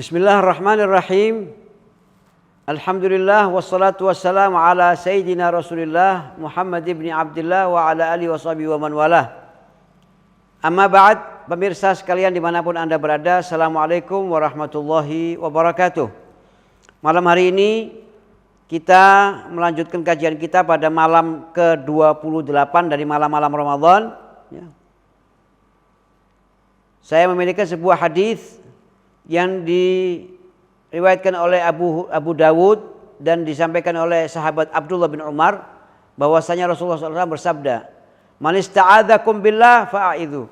Bismillahirrahmanirrahim. Alhamdulillah wassalatu wassalamu ala sayyidina Rasulillah Muhammad ibn Abdullah wa ala alihi washabihi wa man walah. Amma ba'd, pemirsa sekalian dimanapun Anda berada, Assalamualaikum warahmatullahi wabarakatuh. Malam hari ini kita melanjutkan kajian kita pada malam ke-28 dari malam-malam Ramadan. Saya memiliki sebuah hadis yang diriwayatkan oleh Abu Dawud dan disampaikan oleh sahabat Abdullah bin Umar, bahwasanya Rasulullah SAW bersabda, "Man ista'adzakum billah fa'idhu."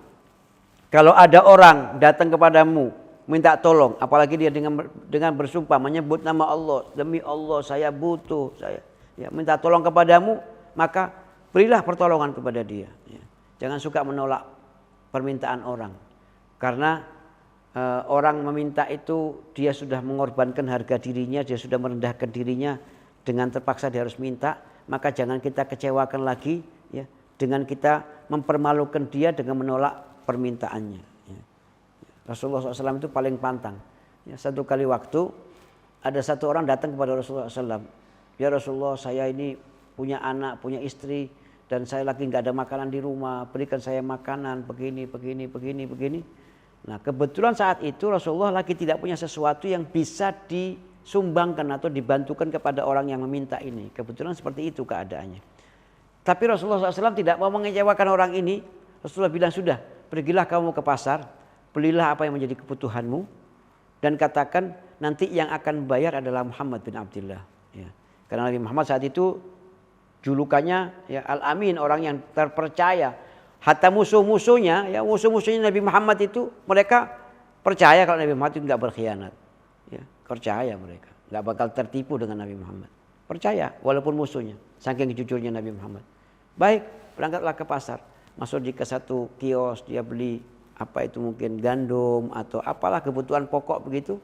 Kalau ada orang datang kepadamu minta tolong, apalagi dia dengan bersumpah menyebut nama Allah, demi Allah saya butuh, saya minta tolong kepadamu, maka berilah pertolongan kepada dia. Jangan suka menolak permintaan orang, karena orang meminta itu dia sudah mengorbankan harga dirinya, dia sudah merendahkan dirinya, dengan terpaksa dia harus minta, maka jangan kita kecewakan lagi dengan kita mempermalukan dia dengan menolak permintaannya. Rasulullah SAW itu paling pantang. Satu kali waktu ada satu orang datang kepada Rasulullah SAW. Ya Rasulullah, saya ini punya anak, punya istri, dan saya lagi nggak ada makanan di rumah, berikan saya makanan begini. Nah, kebetulan saat itu Rasulullah lagi tidak punya sesuatu yang bisa disumbangkan atau dibantukan kepada orang yang meminta ini. Kebetulan seperti itu keadaannya. Tapi Rasulullah SAW tidak mau mengecewakan orang ini. Rasulullah bilang, sudah, pergilah kamu ke pasar, belilah apa yang menjadi kebutuhanmu, dan katakan nanti yang akan membayar adalah Muhammad bin Abdullah. Karena Nabi Muhammad saat itu julukannya Al-Amin, orang yang terpercaya. Hatta musuh-musuhnya Nabi Muhammad itu, mereka percaya kalau Nabi Muhammad itu nggak berkhianat. Percaya mereka, nggak bakal tertipu dengan Nabi Muhammad. Percaya walaupun musuhnya, saking jujurnya Nabi Muhammad. Baik, berangkatlah ke pasar, masuk ke satu kios, dia beli apa itu, mungkin gandum atau apalah kebutuhan pokok begitu.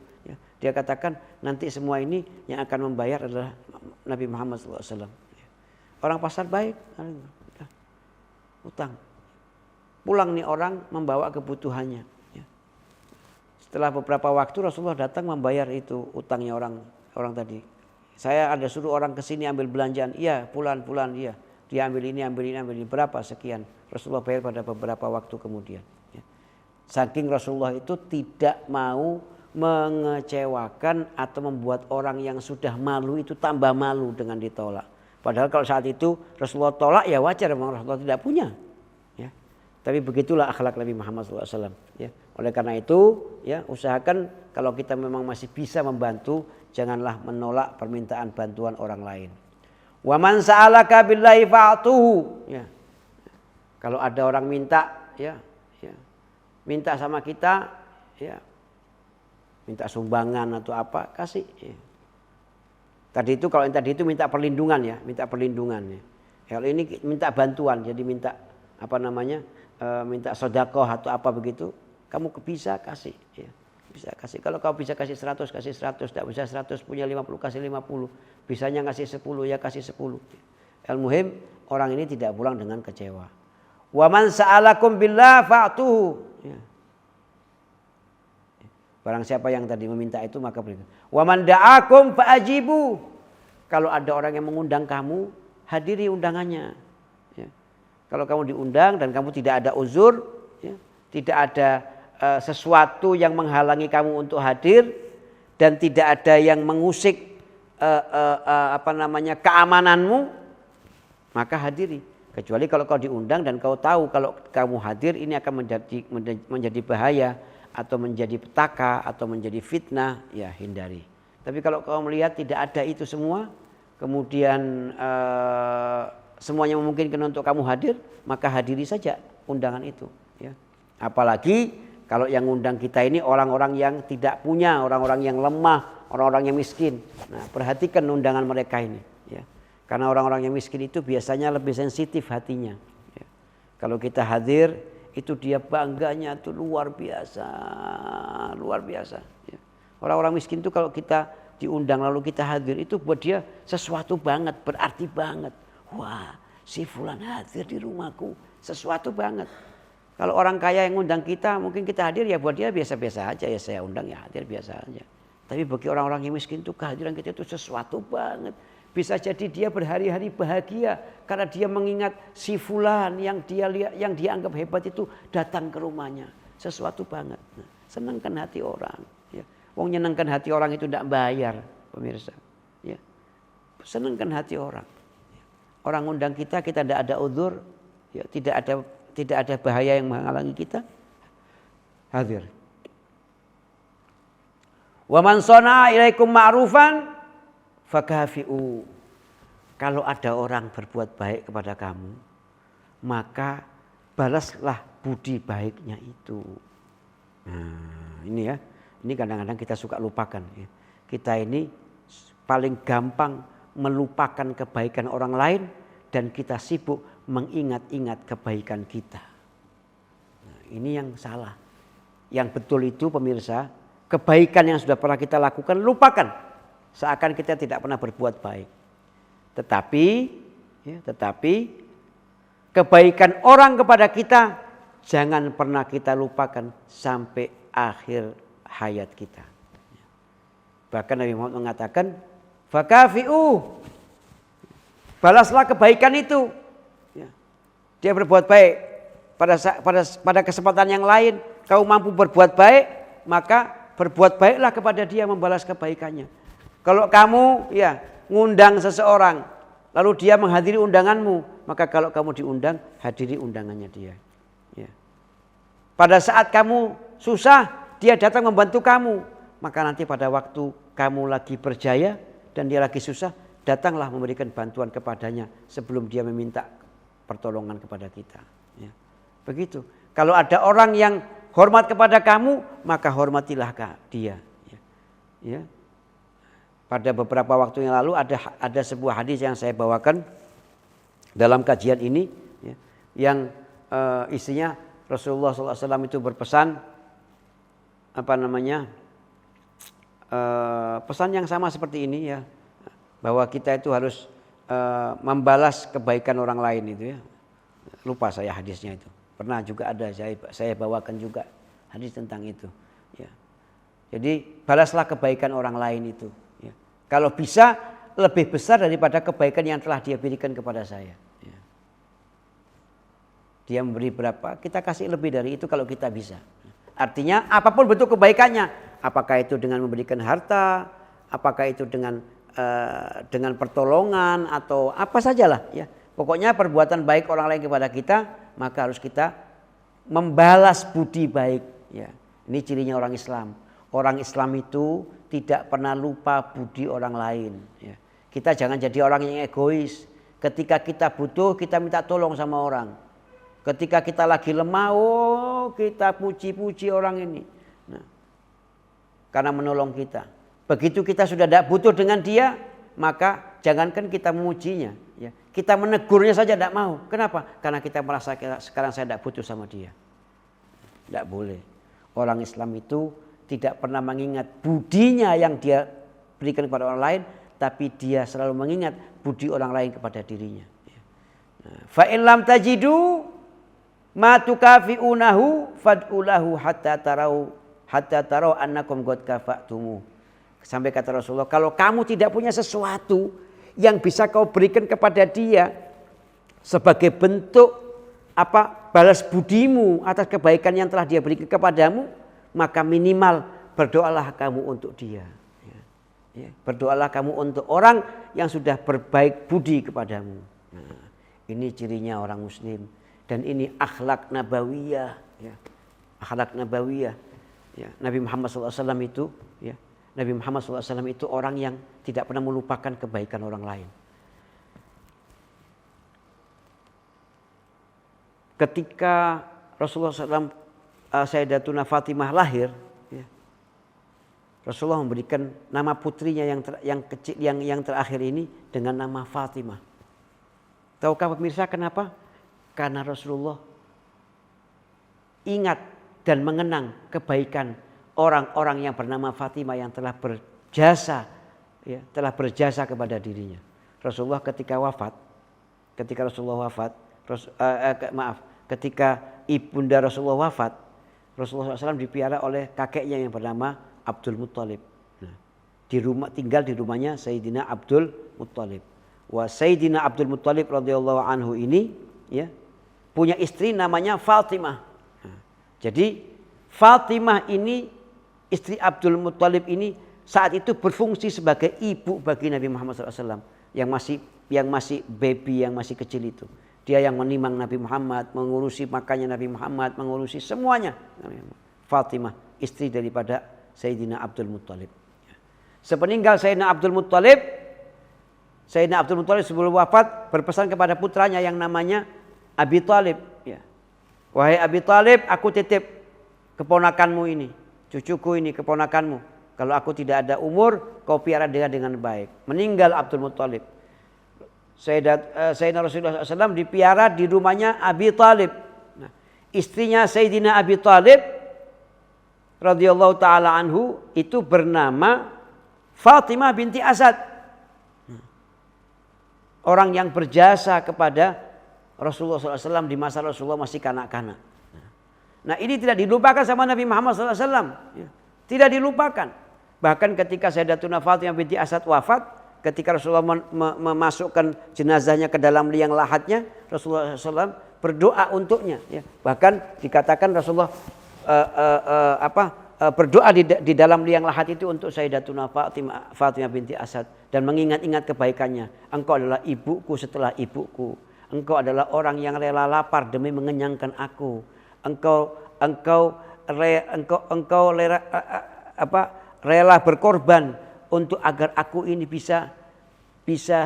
Dia katakan nanti semua ini yang akan membayar adalah Nabi Muhammad SAW. Orang pasar baik, utang. Pulang nih orang membawa kebutuhannya. Setelah beberapa waktu Rasulullah datang membayar itu utangnya orang tadi. Saya ada suruh orang ke sini ambil belanjaan. Iya, pulang iya. Dia ambil ini berapa sekian. Rasulullah bayar pada beberapa waktu kemudian. Saking Rasulullah itu tidak mau mengecewakan atau membuat orang yang sudah malu itu tambah malu dengan ditolak. Padahal kalau saat itu Rasulullah tolak ya wajar, memang Rasulullah tidak punya. Tapi begitulah akhlak Nabi Muhammad SAW. Oleh karena itu, usahakan kalau kita memang masih bisa membantu, janganlah menolak permintaan bantuan orang lain. Wa man sa'alaka billahi fa'tuhu. Kalau ada orang minta, minta sama kita, minta sumbangan atau apa, kasih. Tadi itu kalau yang tadi itu minta perlindungan minta perlindungan. Kalau ini minta bantuan, jadi minta minta sedekah atau apa begitu, kamu bisa kasih, bisa kasih. Kalau kau bisa kasih 100, kasih 100, tidak bisa 100, punya 50, kasih 50, bisanya ngasih 10, ya kasih 10. Al-muhim orang ini tidak pulang dengan kecewa. Wa man sa'alakum billah fa'tuhu. Barang siapa yang tadi meminta itu maka berikan. Wa man da'akum fa'ajibu. Kalau ada orang yang mengundang kamu, hadiri undangannya. Kalau kamu diundang dan kamu tidak ada uzur, tidak ada sesuatu yang menghalangi kamu untuk hadir, dan tidak ada yang mengusik keamananmu, maka hadiri. Kecuali kalau kau diundang dan kau tahu kalau kamu hadir ini akan menjadi bahaya atau menjadi petaka atau menjadi fitnah, ya hindari. Tapi kalau kau melihat tidak ada itu semua, kemudian semuanya memungkinkan untuk kamu hadir, maka hadiri saja undangan itu. Apalagi kalau yang undang kita ini orang-orang yang tidak punya, orang-orang yang lemah, orang-orang yang miskin. Nah, perhatikan undangan mereka ini. Karena orang-orang yang miskin itu biasanya lebih sensitif hatinya. Kalau kita hadir, itu dia bangganya tuh luar biasa. Orang-orang miskin itu kalau kita diundang lalu kita hadir, itu buat dia sesuatu banget, berarti banget. Wah, si fulan hadir di rumahku, sesuatu banget. Kalau orang kaya yang undang kita, mungkin kita hadir ya buat dia biasa-biasa aja, ya saya undang ya hadir biasa aja. Tapi bagi orang-orang yang miskin itu kehadiran kita itu sesuatu banget. Bisa jadi dia berhari-hari bahagia karena dia mengingat si fulan yang dia lihat, yang dia anggap hebat itu datang ke rumahnya. Sesuatu banget. Nah, senangkan hati orang. Ya. Wong nyenangkan hati orang itu tidak bayar, pemirsa. Ya. Senangkan hati orang. Orang undang kita tidak ada udzur, ya, tidak ada bahaya yang menghalangi kita. Hadir. Wa man shana'a ilaikum ma'rufan fakafi'u. Kalau ada orang berbuat baik kepada kamu, maka balaslah budi baiknya itu. Nah, ini ya. Ini kadang-kadang kita suka lupakan. Ya. Kita ini paling gampang melupakan kebaikan orang lain dan kita sibuk mengingat-ingat kebaikan kita. Nah, ini yang salah. Yang betul itu pemirsa, kebaikan yang sudah pernah kita lakukan lupakan. Seakan kita tidak pernah berbuat baik. Tetapi kebaikan orang kepada kita jangan pernah kita lupakan sampai akhir hayat kita. Bahkan Nabi Muhammad mengatakan, fakafi'u, balaslah kebaikan itu. Dia berbuat baik pada kesempatan yang lain, kau mampu berbuat baik, maka berbuat baiklah kepada dia, membalas kebaikannya. Kalau kamu ngundang seseorang, lalu dia menghadiri undanganmu, maka kalau kamu diundang, hadiri undangannya dia. Ya. Pada saat kamu susah, dia datang membantu kamu, maka nanti pada waktu kamu lagi berjaya dan dia lagi susah, datanglah memberikan bantuan kepadanya sebelum dia meminta pertolongan kepada kita. Ya. Begitu. Kalau ada orang yang hormat kepada kamu, maka hormatilah dia. Ya. Pada beberapa waktu yang lalu ada sebuah hadis yang saya bawakan dalam kajian ini, ya, yang isinya Rasulullah SAW itu berpesan pesan yang sama seperti ini, ya, bahwa kita itu harus membalas kebaikan orang lain itu, ya. Lupa saya hadisnya itu. Pernah juga ada saya bawakan juga hadis tentang itu. Ya. Jadi balaslah kebaikan orang lain itu. Ya. Kalau bisa lebih besar daripada kebaikan yang telah dia berikan kepada saya. Ya. Dia memberi berapa, kita kasih lebih dari itu kalau kita bisa. Artinya apapun bentuk kebaikannya, apakah itu dengan memberikan harta, apakah itu dengan pertolongan atau apa sajalah, ya. Pokoknya perbuatan baik orang lain kepada kita, maka harus kita membalas budi baik. Ya. Ini cirinya orang Islam. Orang Islam itu tidak pernah lupa budi orang lain. Ya. Kita jangan jadi orang yang egois. Ketika kita butuh, kita minta tolong sama orang. Ketika kita lagi lemah, kita puji-puji orang ini. Nah, karena menolong kita. Begitu kita sudah tidak butuh dengan dia, maka jangankan kita memujinya. Ya. Kita menegurnya saja tidak mau. Kenapa? Karena kita merasa sekarang saya tidak butuh sama dia. Tidak boleh. Orang Islam itu tidak pernah mengingat budinya yang dia berikan kepada orang lain, tapi dia selalu mengingat budi orang lain kepada dirinya. Fa in lam tajidu ma tukafi'unahu fad'ulahu hatta tarau annakum qad kafa'tumu. Sampai kata Rasulullah, kalau kamu tidak punya sesuatu yang bisa kau berikan kepada dia sebagai bentuk balas budimu atas kebaikan yang telah dia berikan kepadamu, maka minimal berdoalah kamu untuk dia. Ya, berdoalah kamu untuk orang yang sudah berbaik budi kepadamu. Nah, ini cirinya orang Muslim dan ini akhlak nabawiyah. Ya, akhlak nabawiyah. Ya, Nabi Muhammad SAW itu, ya, Nabi Muhammad SAW itu orang yang tidak pernah melupakan kebaikan orang lain. Ketika Rasulullah SAW, Sayyidatuna Fatimah lahir, ya, Rasulullah memberikan nama putrinya yang kecil, yang terakhir ini dengan nama Fatimah. Tahukah pemirsa kenapa? Karena Rasulullah ingat dan mengenang kebaikan orang-orang yang bernama Fatimah yang telah berjasa, ya, telah berjasa kepada dirinya. Rasulullah ketika ibunda Rasulullah wafat, Rasulullah SAW dipiara oleh kakeknya yang bernama Abdul Muttalib. Nah, tinggal di rumahnya Sayyidina Abdul Muttalib. Wa Sayyidina Abdul Muttalib radhiyallahu anhu ini ya punya istri namanya Fatimah. Jadi Fatimah ini istri Abdul Muttalib ini saat itu berfungsi sebagai ibu bagi Nabi Muhammad SAW yang masih baby, yang masih kecil itu. Dia yang menimang Nabi Muhammad, mengurusi makannya Nabi Muhammad, mengurusi semuanya. Fatimah, istri daripada Sayyidina Abdul Muttalib. Sepeninggal Sayyidina Abdul Muttalib sebelum wafat berpesan kepada putranya yang namanya Abi Thalib. Ya. Wahai Abi Thalib, aku titip keponakanmu ini, cucuku ini, keponakanmu. Kalau aku tidak ada umur, kau piara dia dengan baik. Meninggal Abdul Muttalib. Sayyidina Rasulullah SAW dipiara di rumahnya Abi Thalib. Nah, istrinya Sayyidina Abi Thalib radhiyallahu taala anhu itu bernama Fatimah binti Asad. Orang yang berjasa kepada Rasulullah SAW di masa Rasulullah masih kanak-kanak. Nah, ini tidak dilupakan sama Nabi Muhammad SAW. Tidak dilupakan. Bahkan ketika Sayyidatuna Fatimah binti Asad wafat, ketika Rasulullah memasukkan jenazahnya ke dalam liang lahatnya, Rasulullah SAW berdoa untuknya. Ya. Bahkan dikatakan Rasulullah berdoa di dalam liang lahat itu untuk Sayyidatuna Fatimah binti Asad dan mengingat-ingat kebaikannya. Engkau adalah ibuku setelah ibuku. Engkau adalah orang yang rela lapar demi mengenyangkan aku. Engkau rela berkorban untuk agar aku ini bisa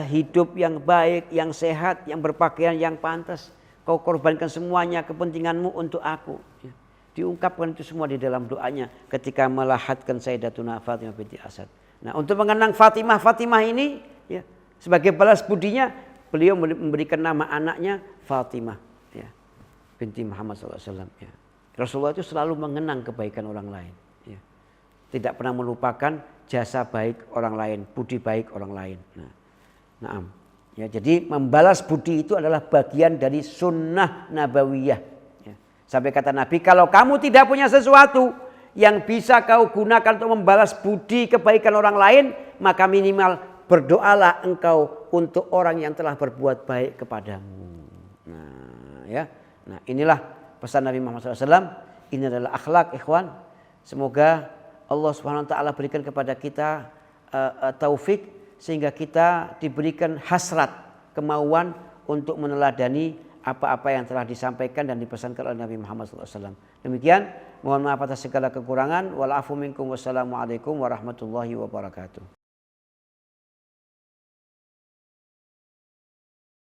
hidup yang baik, yang sehat, yang berpakaian yang pantas. Kau korbankan semuanya kepentinganmu untuk aku. Ya. Diungkapkan itu semua di dalam doanya ketika melahatkan Sayyidatuna Fatimah binti Asad. Nah, untuk mengenang Fatimah ini ya, sebagai balas budinya beliau memberikan nama anaknya Fatimah ya, binti Muhammad SAW. Ya. Rasulullah itu selalu mengenang kebaikan orang lain. Ya. Tidak pernah melupakan jasa baik orang lain, budi baik orang lain. Nah, ya, jadi membalas budi itu adalah bagian dari sunnah nabawiyah. Ya. Sampai kata Nabi, kalau kamu tidak punya sesuatu yang bisa kau gunakan untuk membalas budi kebaikan orang lain, maka minimal berdoalah engkau untuk orang yang telah berbuat baik kepadamu. Nah, inilah pesan Nabi Muhammad SAW. Ini adalah akhlak, ikhwan. Semoga Allah Subhanahu wa taala berikan kepada kita taufik sehingga kita diberikan hasrat, kemauan untuk meneladani apa-apa yang telah disampaikan dan dipesankan oleh Nabi Muhammad SAW. Demikian, mohon maaf atas segala kekurangan. Wal afu minkum, wassalamualaikum warahmatullahi wabarakatuh.